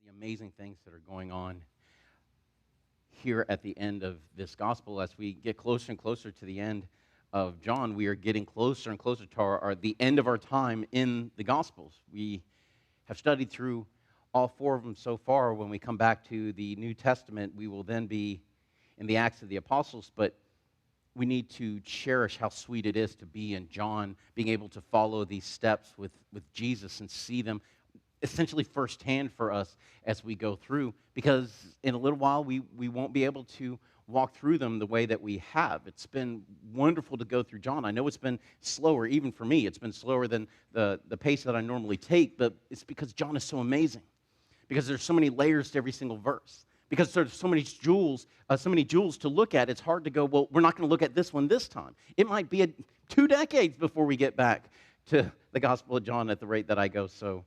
the amazing things that are going on here at the end of this gospel. As we get closer and closer to the end of John, we are getting closer and closer to the end of our time in the gospels. We have studied through all four of them so far. When we come back to the New Testament, we will then be in the Acts of the Apostles, but we need to cherish how sweet it is to be in John, being able to follow these steps with Jesus and see them essentially firsthand for us as we go through, because in a little while we won't be able to walk through them the way that we have. It's been wonderful to go through John. I know it's been slower, even for me. It's been slower than the pace that I normally take, but it's because John is so amazing, because there's so many layers to every single verse, because there's so many jewels to look at. It's hard to go, well, we're not going to look at this one this time. It might be 2 decades before we get back to the Gospel of John at the rate that I go, so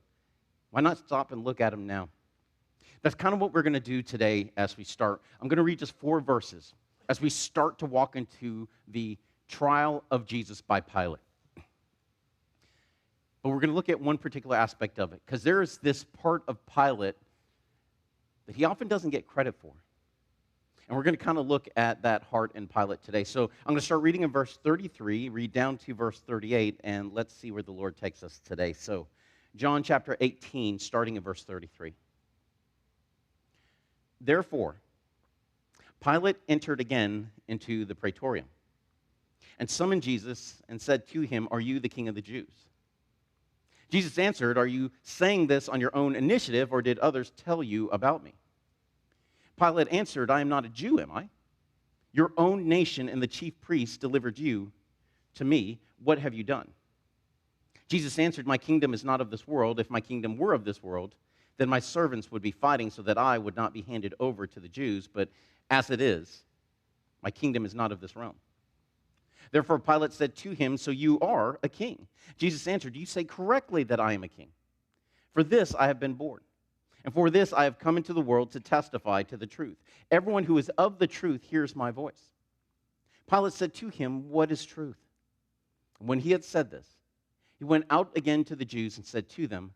why not stop and look at them now? That's kind of what we're going to do today as we start. I'm going to read just 4 verses as we start to walk into the trial of Jesus by Pilate. But we're going to look at one particular aspect of it, because there is this part of Pilate that he often doesn't get credit for. And we're going to kind of look at that heart in Pilate today. So I'm going to start reading in verse 33, read down to verse 38, and let's see where the Lord takes us today. So John chapter 18, starting in verse 33. Therefore, Pilate entered again into the praetorium and summoned Jesus and said to him, "Are you the king of the Jews?" Jesus answered, "Are you saying this on your own initiative, or did others tell you about me?" Pilate answered, "I am not a Jew, am I? Your own nation and the chief priests delivered you to me. What have you done?" Jesus answered, "My kingdom is not of this world. If my kingdom were of this world, then my servants would be fighting so that I would not be handed over to the Jews. But as it is, my kingdom is not of this realm." Therefore Pilate said to him, "So you are a king?" Jesus answered, "You say correctly that I am a king. For this I have been born, and for this I have come into the world to testify to the truth. Everyone who is of the truth hears my voice." Pilate said to him, "What is truth?" And when he had said this, he went out again to the Jews and said to them,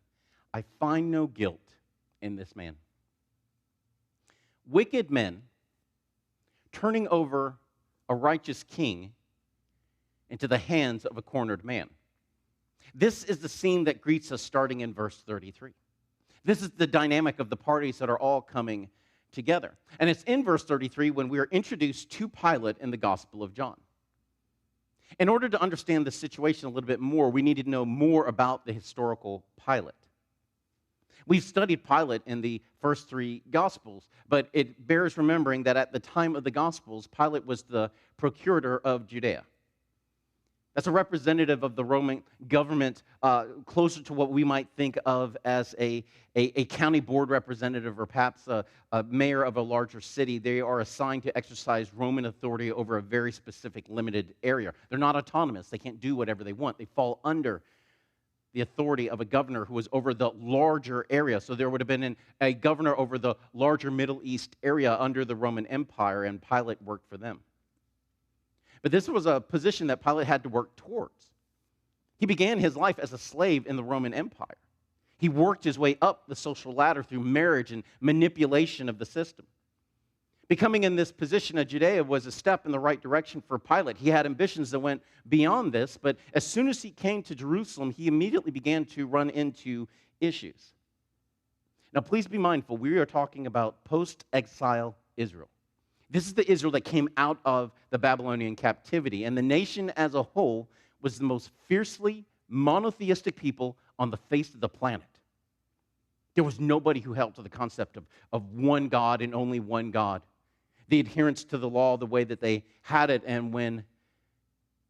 "I find no guilt in this man." Wicked men turning over a righteous king into the hands of a cornered man. This is the scene that greets us starting in verse 33. This is the dynamic of the parties that are all coming together. And it's in verse 33 when we are introduced to Pilate in the Gospel of John. In order to understand the situation a little bit more, we need to know more about the historical Pilate. We've studied Pilate in the first 3 Gospels, but it bears remembering that at the time of the Gospels, Pilate was the procurator of Judea. That's a representative of the Roman government, closer to what we might think of as a county board representative, or perhaps a mayor of a larger city. They are assigned to exercise Roman authority over a very specific, limited area. They're not autonomous. They can't do whatever they want. They fall under the authority of a governor who was over the larger area. So there would have been a governor over the larger Middle East area under the Roman Empire, and Pilate worked for them. But this was a position that Pilate had to work towards. He began his life as a slave in the Roman Empire. He worked his way up the social ladder through marriage and manipulation of the system. Becoming in this position of Judea was a step in the right direction for Pilate. He had ambitions that went beyond this, but as soon as he came to Jerusalem, he immediately began to run into issues. Now, please be mindful, we are talking about post-exile Israel. This is the Israel that came out of the Babylonian captivity, and the nation as a whole was the most fiercely monotheistic people on the face of the planet. There was nobody who held to the concept of one God and only one God. The adherence to the law, the way that they had it, and when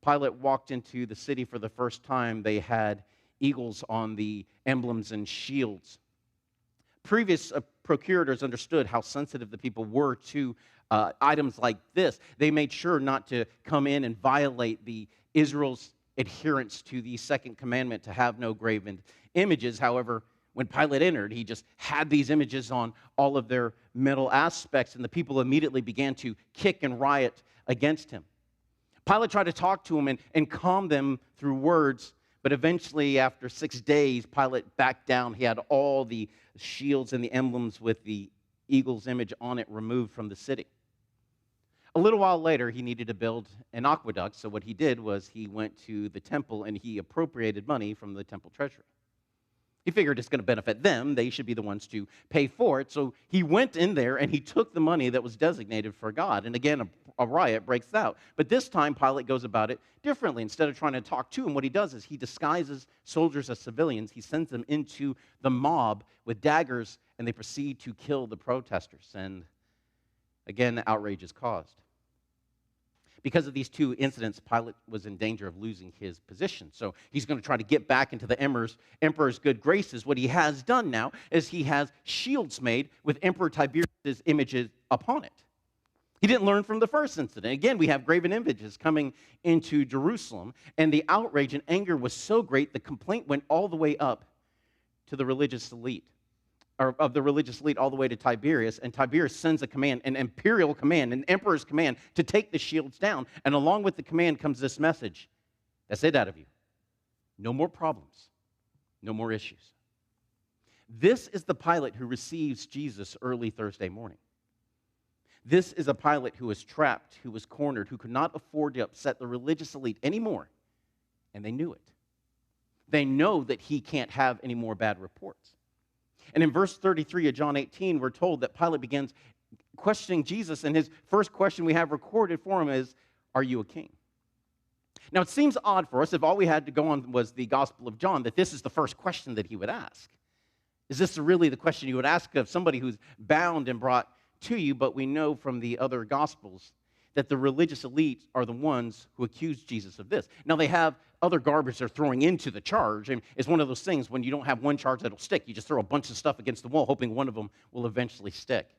Pilate walked into the city for the first time, they had eagles on the emblems and shields. Previous procurators understood how sensitive the people were to items like this. They made sure not to come in and violate Israel's adherence to the second commandment to have no graven images. However, when Pilate entered, he just had these images on all of their metal aspects, and the people immediately began to kick and riot against him. Pilate tried to talk to him and calm them through words, But eventually, after 6 days, Pilate backed down. He had all the shields and the emblems with the eagle's image on it removed from the city. A little while later, he needed to build an aqueduct, so what he did was he went to the temple and he appropriated money from the temple treasury. He figured it's going to benefit them. They should be the ones to pay for it. So he went in there and he took the money that was designated for God. And again, a riot breaks out. But this time, Pilate goes about it differently. Instead of trying to talk to him, what he does is he disguises soldiers as civilians. He sends them into the mob with daggers, and they proceed to kill the protesters. And again, outrage is caused. Because of these two incidents, Pilate was in danger of losing his position. So he's going to try to get back into the emperor's good graces. What he has done now is he has shields made with Emperor Tiberius' images upon it. He didn't learn from the first incident. Again, we have graven images coming into Jerusalem, and the outrage and anger was so great, the complaint went all the way up to the religious elite. Or of the religious elite all the way to Tiberius, and Tiberius sends a command, an imperial command, an emperor's command, to take the shields down. And along with the command comes this message: that's it out of you. No more problems. No more issues. This is the Pilate who receives Jesus early Thursday morning. This is a Pilate who was trapped, who was cornered, who could not afford to upset the religious elite anymore, and they knew it. They know that he can't have any more bad reports. And in verse 33 of John 18, we're told that Pilate begins questioning Jesus, and his first question we have recorded for him is, "Are you a king?" Now, it seems odd for us, if all we had to go on was the Gospel of John, that this is the first question that he would ask. Is this really the question you would ask of somebody who's bound and brought to you? But we know from the other Gospels that the religious elite are the ones who accuse Jesus of this. Now, they have other garbage they're throwing into the charge, and it's one of those things when you don't have one charge that'll stick, you just throw a bunch of stuff against the wall, hoping one of them will eventually stick.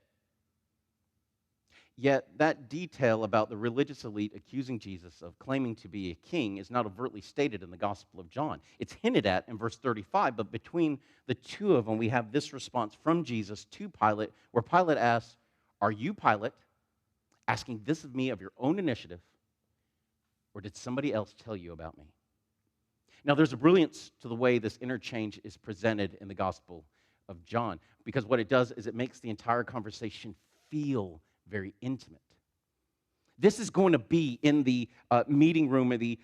Yet, that detail about the religious elite accusing Jesus of claiming to be a king is not overtly stated in the Gospel of John. It's hinted at in verse 35, but between the two of them, we have this response from Jesus to Pilate, where Pilate asks, "Are you Pilate asking this of me of your own initiative, or did somebody else tell you about me?" Now, there's a brilliance to the way this interchange is presented in the Gospel of John, because what it does is it makes the entire conversation feel very intimate. This is going to be in the meeting room, or the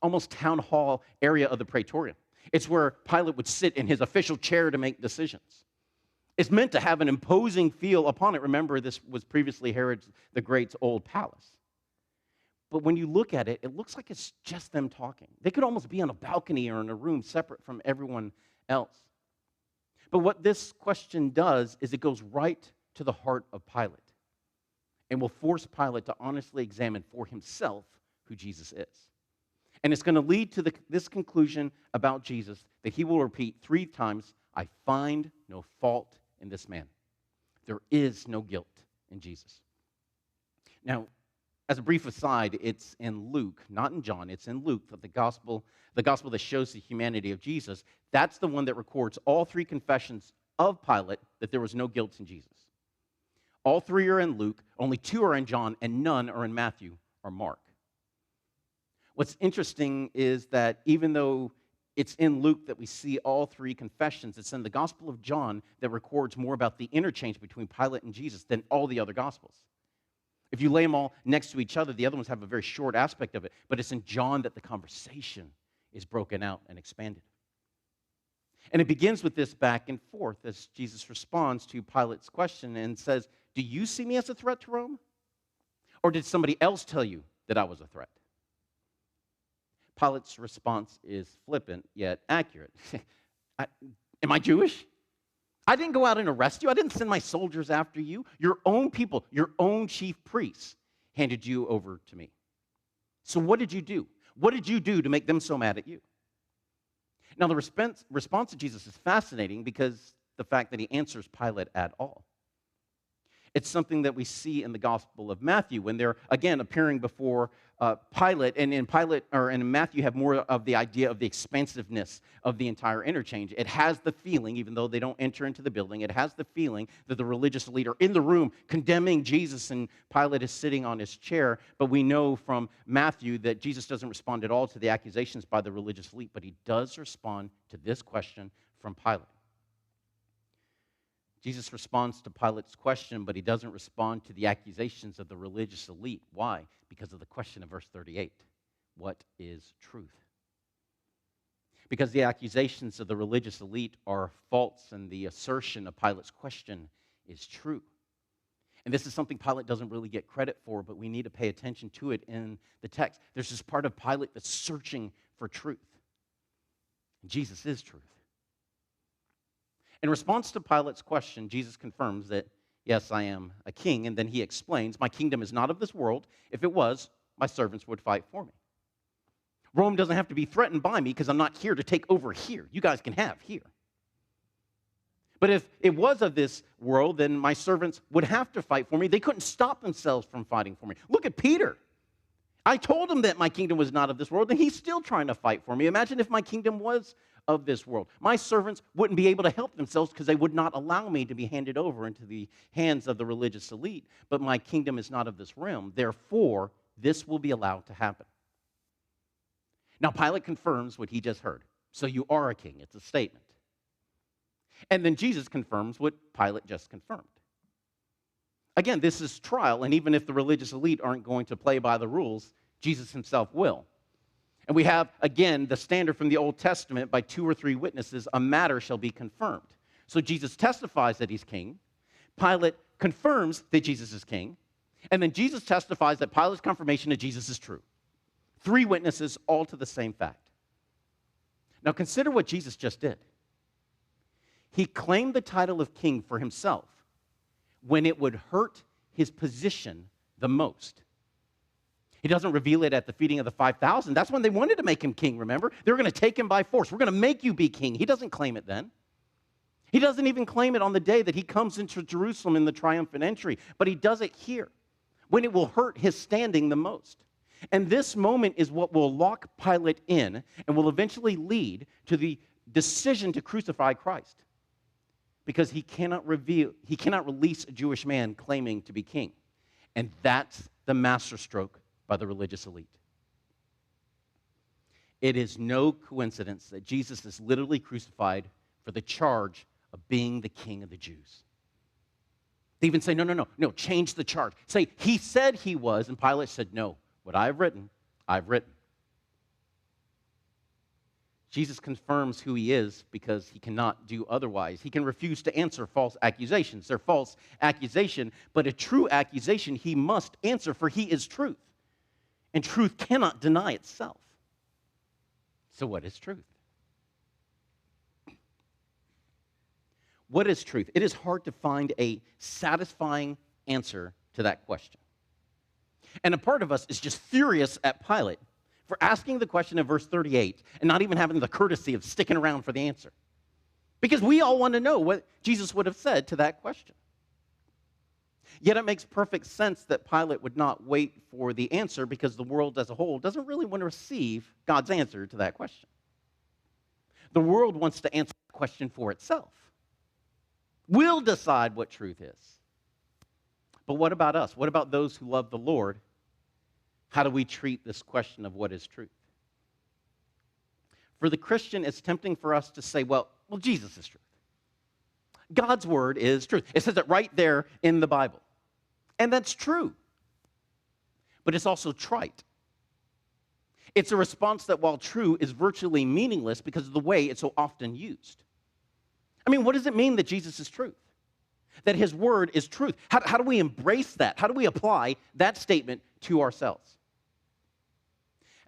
almost town hall area of the Praetorium. It's where Pilate would sit in his official chair to make decisions. It's meant to have an imposing feel upon it. Remember, this was previously Herod the Great's old palace. But when you look at it, it looks like it's just them talking. They could almost be on a balcony or in a room separate from everyone else. But what this question does is it goes right to the heart of Pilate and will force Pilate to honestly examine for himself who Jesus is. And it's going to lead to this conclusion about Jesus that he will repeat 3 times, "I find no fault in this man." There is no guilt in Jesus. Now, as a brief aside, it's in Luke, not in John, it's in Luke, that the gospel that shows the humanity of Jesus, that's the one that records all 3 confessions of Pilate that there was no guilt in Jesus. All 3 are in Luke, only 2 are in John, and none are in Matthew or Mark. What's interesting is that even though it's in Luke that we see all 3 confessions, it's in the Gospel of John that records more about the interchange between Pilate and Jesus than all the other Gospels. If you lay them all next to each other, the other ones have a very short aspect of it, but it's in John that the conversation is broken out and expanded. And it begins with this back and forth as Jesus responds to Pilate's question and says, "Do you see me as a threat to Rome? Or did somebody else tell you that I was a threat?" Pilate's response is flippant yet accurate. Am I Jewish? I didn't go out and arrest you. I didn't send my soldiers after you. Your own people, your own chief priests handed you over to me. So what did you do? What did you do to make them so mad at you? Now, the response of Jesus is fascinating because the fact that he answers Pilate at all. It's something that we see in the Gospel of Matthew when they're, again, appearing before Pilate, and in Matthew, you have more of the idea of the expansiveness of the entire interchange. It has the feeling, even though they don't enter into the building, it has the feeling that the religious leader in the room condemning Jesus, and Pilate is sitting on his chair. But we know from Matthew that Jesus doesn't respond at all to the accusations by the religious elite, but he does respond to this question from Pilate. Jesus responds to Pilate's question, but he doesn't respond to the accusations of the religious elite. Why? Because of the question of verse 38. What is truth? Because the accusations of the religious elite are false, and the assertion of Pilate's question is true. And this is something Pilate doesn't really get credit for, but we need to pay attention to it in the text. There's this part of Pilate that's searching for truth. And Jesus is truth. In response to Pilate's question, Jesus confirms that, yes, I am a king, and then he explains, my kingdom is not of this world. If it was, my servants would fight for me. Rome doesn't have to be threatened by me because I'm not here to take over here. You guys can have here. But if it was of this world, then my servants would have to fight for me. They couldn't stop themselves from fighting for me. Look at Peter. I told him that my kingdom was not of this world, and he's still trying to fight for me. Imagine if my kingdom was of this world. My servants wouldn't be able to help themselves because they would not allow me to be handed over into the hands of the religious elite. But my kingdom is not of this realm. Therefore, this will be allowed to happen. Now, Pilate confirms what he just heard. So you are a king. It's a statement. And then Jesus confirms what Pilate just confirmed. Again, this is trial, and even if the religious elite aren't going to play by the rules, Jesus himself will. And we have, again, the standard from the Old Testament, by 2 or 3 witnesses, a matter shall be confirmed. So Jesus testifies that he's king. Pilate confirms that Jesus is king. And then Jesus testifies that Pilate's confirmation of Jesus is true. 3 witnesses, all to the same fact. Now consider what Jesus just did. He claimed the title of king for himself when it would hurt his position the most. He doesn't reveal it at the feeding of the 5,000. That's when they wanted to make him king, remember? They were going to take him by force. We're going to make you be king. He doesn't claim it then. He doesn't even claim it on the day that he comes into Jerusalem in the triumphant entry. But he does it here, when it will hurt his standing the most. And this moment is what will lock Pilate in and will eventually lead to the decision to crucify Christ. Because he cannot release a Jewish man claiming to be king. And that's the masterstroke by the religious elite. It is no coincidence that Jesus is literally crucified for the charge of being the king of the Jews. They even say, no, change the charge. Say, he said he was, and Pilate said, no, what I've written, I've written. Jesus confirms who he is because he cannot do otherwise. He can refuse to answer false accusations. They're false accusation, but a true accusation he must answer, for he is truth. And truth cannot deny itself. So what is truth? What is truth? It is hard to find a satisfying answer to that question. And a part of us is just furious at Pilate for asking the question in verse 38 and not even having the courtesy of sticking around for the answer. Because we all want to know what Jesus would have said to that question. Yet it makes perfect sense that Pilate would not wait for the answer because the world as a whole doesn't really want to receive God's answer to that question. The world wants to answer the question for itself. We'll decide what truth is. But what about us? What about those who love the Lord? How do we treat this question of what is truth? For the Christian, it's tempting for us to say, well, Jesus is truth. God's word is truth. It says it right there in the Bible. And that's true. But it's also trite. It's a response that, while true, is virtually meaningless because of the way it's so often used. I mean, what does it mean that Jesus is truth? That his word is truth? How do we embrace that? How do we apply that statement to ourselves?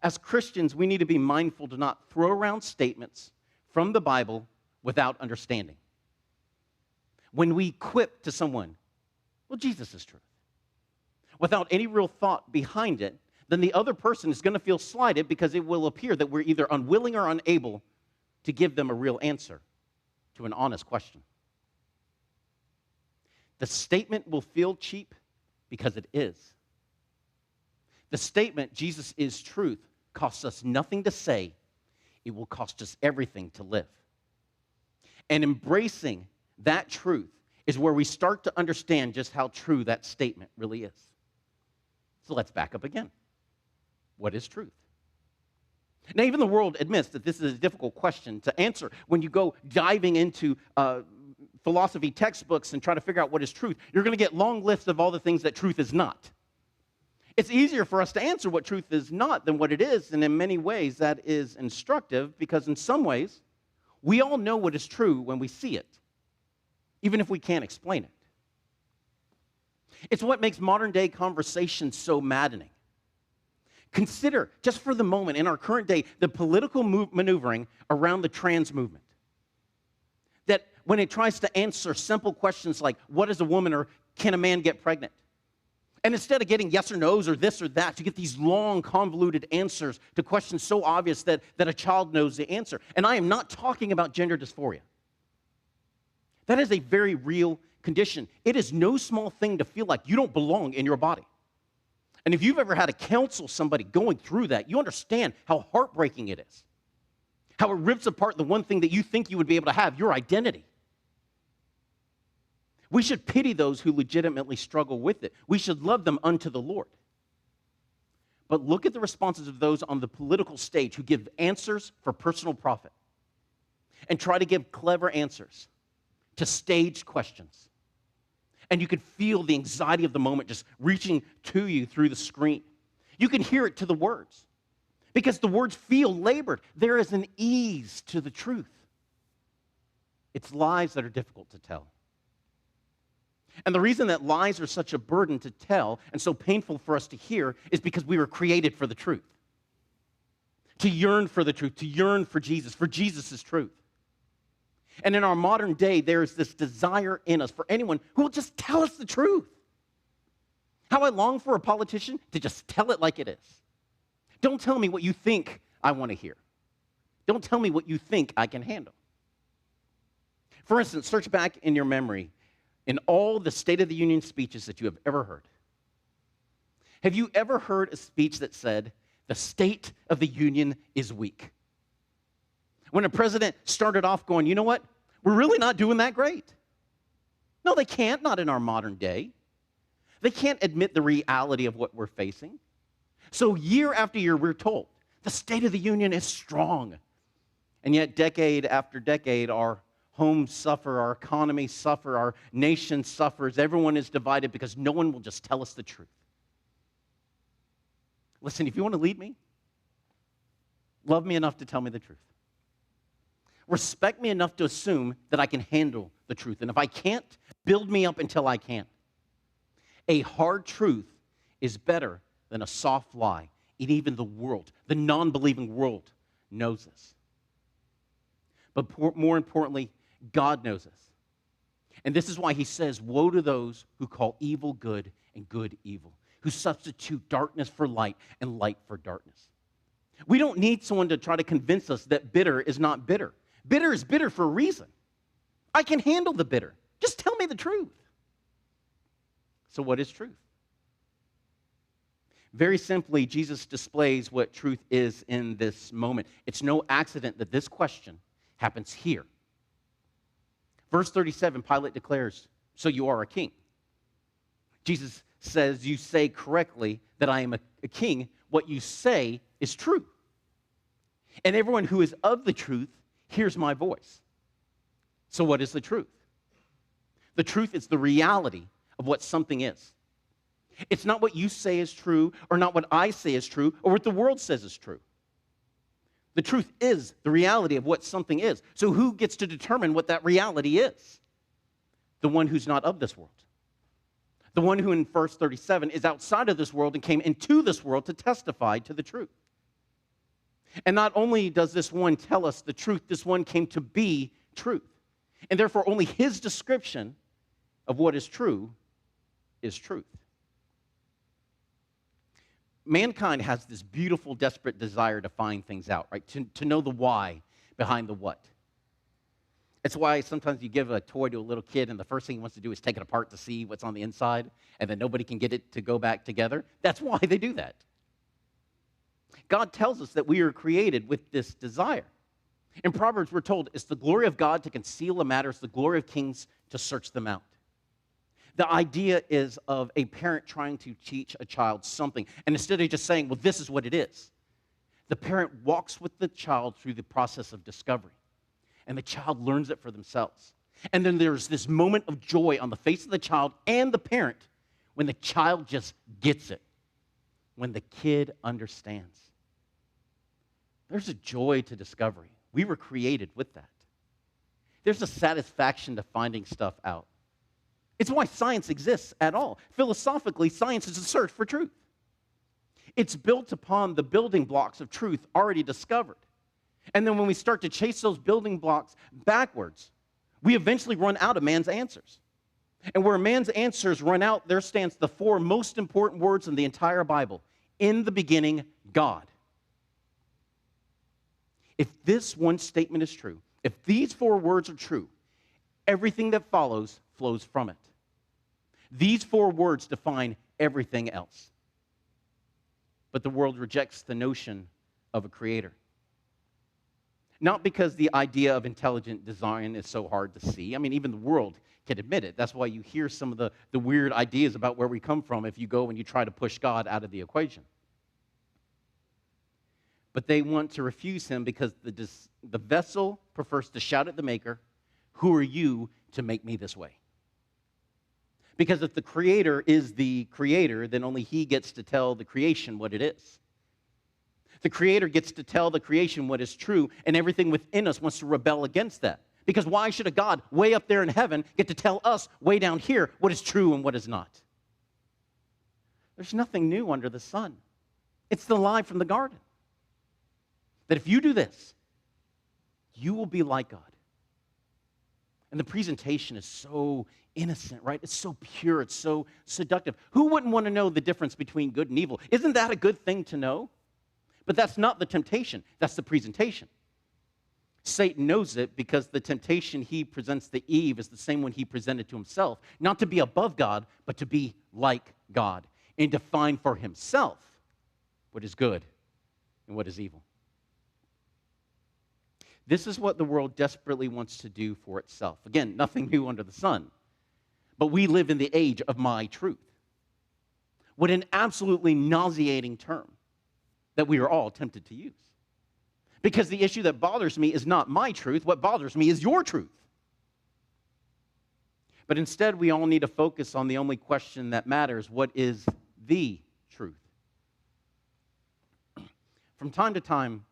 As Christians, we need to be mindful to not throw around statements from the Bible without understanding. When we quip to someone, Jesus is truth, without any real thought behind it, then the other person is going to feel slighted because it will appear that we're either unwilling or unable to give them a real answer to an honest question. The statement will feel cheap because it is. The statement, Jesus is truth, costs us nothing to say. It will cost us everything to live. And embracing that truth is where we start to understand just how true that statement really is. So let's back up again. What is truth? Now, even the world admits that this is a difficult question to answer. When you go diving into philosophy textbooks and try to figure out what is truth, you're going to get long lists of all the things that truth is not. It's easier for us to answer what truth is not than what it is, and in many ways that is instructive because in some ways, we all know what is true when we see it, even if we can't explain it. It's what makes modern day conversation so maddening. Consider, just for the moment, in our current day, the political maneuvering around the trans movement. That when it tries to answer simple questions like, what is a woman, or can a man get pregnant? And instead of getting yes or no's or this or that, you get these long, convoluted answers to questions so obvious that a child knows the answer. And I am not talking about gender dysphoria. That is a very real condition. It is no small thing to feel like you don't belong in your body. And if you've ever had to counsel somebody going through that, you understand how heartbreaking it is. How it rips apart the one thing that you think you would be able to have, your identity. We should pity those who legitimately struggle with it. We should love them unto the Lord. But look at the responses of those on the political stage who give answers for personal profit and try to give clever answers to staged questions. And you could feel the anxiety of the moment just reaching to you through the screen. You can hear it to the words because the words feel labored. There is an ease to the truth. It's lies that are difficult to tell. And the reason that lies are such a burden to tell and so painful for us to hear is because we were created for the truth. To yearn for the truth, to yearn for Jesus' truth. And in our modern day, there is this desire in us for anyone who will just tell us the truth. How I long for a politician to just tell it like it is. Don't tell me what you think I want to hear. Don't tell me what you think I can handle. For instance, search back in your memory in all the State of the Union speeches that you have ever heard. Have you ever heard a speech that said, the State of the Union is weak? When a president started off going, you know what? We're really not doing that great. No, they can't, not in our modern day. They can't admit the reality of what we're facing. So year after year, we're told, the State of the Union is strong. And yet, decade after decade, our homes suffer, our economy suffer, our nation suffers. Everyone is divided because no one will just tell us the truth. Listen, if you want to lead me, love me enough to tell me the truth. Respect me enough to assume that I can handle the truth. And if I can't, build me up until I can. A hard truth is better than a soft lie. And even the world, the non-believing world, knows this. But more importantly, God knows us. And this is why he says, woe to those who call evil good and good evil, who substitute darkness for light and light for darkness. We don't need someone to try to convince us that bitter is not bitter. Bitter is bitter for a reason. I can handle the bitter. Just tell me the truth. So what is truth? Very simply, Jesus displays what truth is in this moment. It's no accident that this question happens here. Verse 37, Pilate declares, so you are a king. Jesus says, you say correctly that I am a king. What you say is true. And everyone who is of the truth hears my voice. So what is the truth? The truth is the reality of what something is. It's not what you say is true, or not what I say is true, or what the world says is true. The truth is the reality of what something is. So who gets to determine what that reality is? The one who's not of this world. The one who in verse 37 is outside of this world and came into this world to testify to the truth. And not only does this one tell us the truth, this one came to be truth. And therefore only his description of what is true is truth. Mankind has this beautiful, desperate desire to find things out, right? To know the why behind the what. It's why sometimes you give a toy to a little kid and the first thing he wants to do is take it apart to see what's on the inside, and then nobody can get it to go back together. That's why they do that. God tells us that we are created with this desire. In Proverbs, we're told it's the glory of God to conceal a matter, it's the glory of kings to search them out. The idea is of a parent trying to teach a child something, and instead of just saying, well, this is what it is, the parent walks with the child through the process of discovery, and the child learns it for themselves. And then there's this moment of joy on the face of the child and the parent when the child just gets it, when the kid understands. There's a joy to discovery. We were created with that. There's a satisfaction to finding stuff out. It's why science exists at all. Philosophically, science is a search for truth. It's built upon the building blocks of truth already discovered. And then when we start to chase those building blocks backwards, we eventually run out of man's answers. And where man's answers run out, there stands the four most important words in the entire Bible. In the beginning, God. If this one statement is true, if these four words are true, everything that follows flows from it. These four words define everything else. But the world rejects the notion of a creator. Not because the idea of intelligent design is so hard to see. I mean, even the world can admit it. That's why you hear some of the weird ideas about where we come from if you go and you try to push God out of the equation. But they want to refuse him because the vessel prefers to shout at the maker, "Who are you to make me this way?" Because if the creator is the creator, then only he gets to tell the creation what it is. The creator gets to tell the creation what is true, and everything within us wants to rebel against that. Because why should a God way up there in heaven get to tell us way down here what is true and what is not? There's nothing new under the sun. It's the lie from the garden. That if you do this, you will be like God. And the presentation is so innocent, right? It's so pure. It's so seductive. Who wouldn't want to know the difference between good and evil? Isn't that a good thing to know? But that's not the temptation. That's the presentation. Satan knows it because the temptation he presents to Eve is the same one he presented to himself. Not to be above God, but to be like God and define for himself what is good and what is evil. This is what the world desperately wants to do for itself. Again, nothing new under the sun. But we live in the age of my truth. What an absolutely nauseating term that we are all tempted to use. Because the issue that bothers me is not my truth. What bothers me is your truth. But instead, we all need to focus on the only question that matters. What is the truth? From time to time,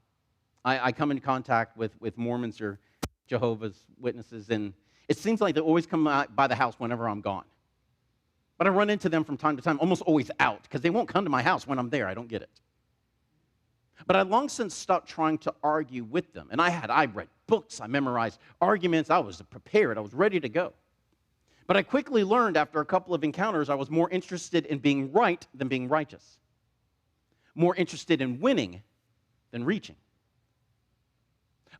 I come in contact with Mormons or Jehovah's Witnesses, and it seems like they always come out by the house whenever I'm gone. But I run into them from time to time, almost always out, because they won't come to my house when I'm there. I don't get it. But I long since stopped trying to argue with them. And I read books, I memorized arguments, I was prepared, I was ready to go. But I quickly learned after a couple of encounters I was more interested in being right than being righteous. More interested in winning than reaching.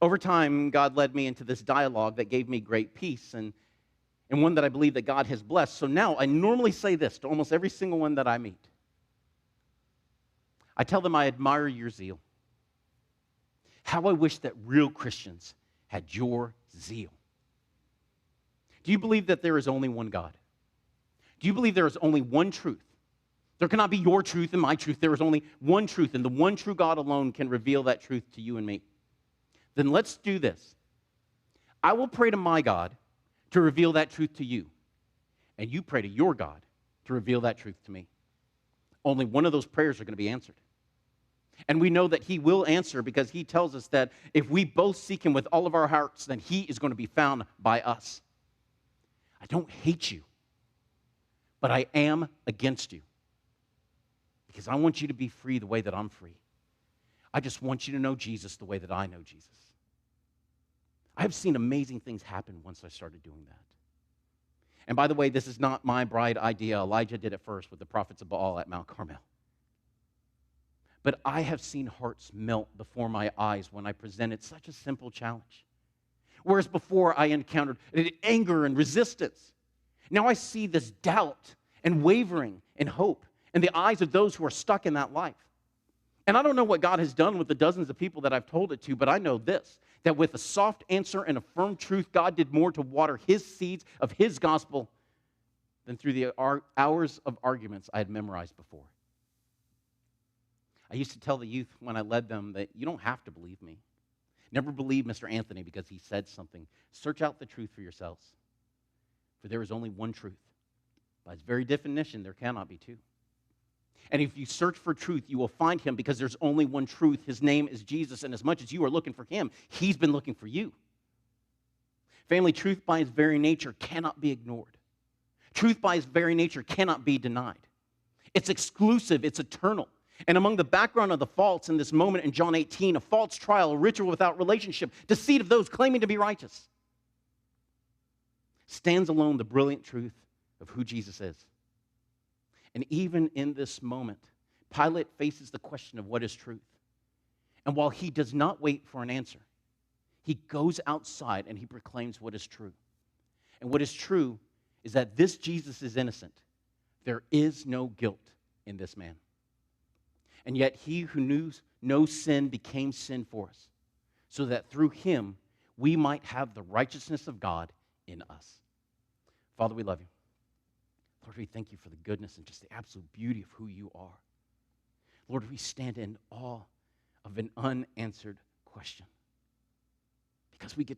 Over time, God led me into this dialogue that gave me great peace and one that I believe that God has blessed. So now I normally say this to almost every single one that I meet. I tell them I admire your zeal. How I wish that real Christians had your zeal. Do you believe that there is only one God? Do you believe there is only one truth? There cannot be your truth and my truth. There is only one truth, and the one true God alone can reveal that truth to you and me. Then let's do this. I will pray to my God to reveal that truth to you, and you pray to your God to reveal that truth to me. Only one of those prayers are going to be answered. And we know that he will answer because he tells us that if we both seek him with all of our hearts, then he is going to be found by us. I don't hate you, but I am against you because I want you to be free the way that I'm free. I just want you to know Jesus the way that I know Jesus. I have seen amazing things happen once I started doing that. And by the way, this is not my bright idea. Elijah did it first with the prophets of Baal at Mount Carmel. But I have seen hearts melt before my eyes when I presented such a simple challenge. Whereas before I encountered anger and resistance. Now I see this doubt and wavering and hope in the eyes of those who are stuck in that life. And I don't know what God has done with the dozens of people that I've told it to, but I know this, that with a soft answer and a firm truth, God did more to water his seeds of his gospel than through the hours of arguments I had memorized before. I used to tell the youth when I led them that you don't have to believe me. Never believe Mr. Anthony because he said something. Search out the truth for yourselves. For there is only one truth. By its very definition, there cannot be two. And if you search for truth, you will find him because there's only one truth. His name is Jesus, and as much as you are looking for him, he's been looking for you. Family, truth by its very nature cannot be ignored. Truth by its very nature cannot be denied. It's exclusive, it's eternal. And among the background of the faults in this moment in John 18, a false trial, a ritual without relationship, deceit of those claiming to be righteous, stands alone the brilliant truth of who Jesus is. And even in this moment, Pilate faces the question of what is truth. And while he does not wait for an answer, he goes outside and he proclaims what is true. And what is true is that this Jesus is innocent. There is no guilt in this man. And yet he who knew no sin became sin for us, so that through him we might have the righteousness of God in us. Father, we love you. Lord, we thank you for the goodness and just the absolute beauty of who you are. Lord, we stand in awe of an unanswered question because we get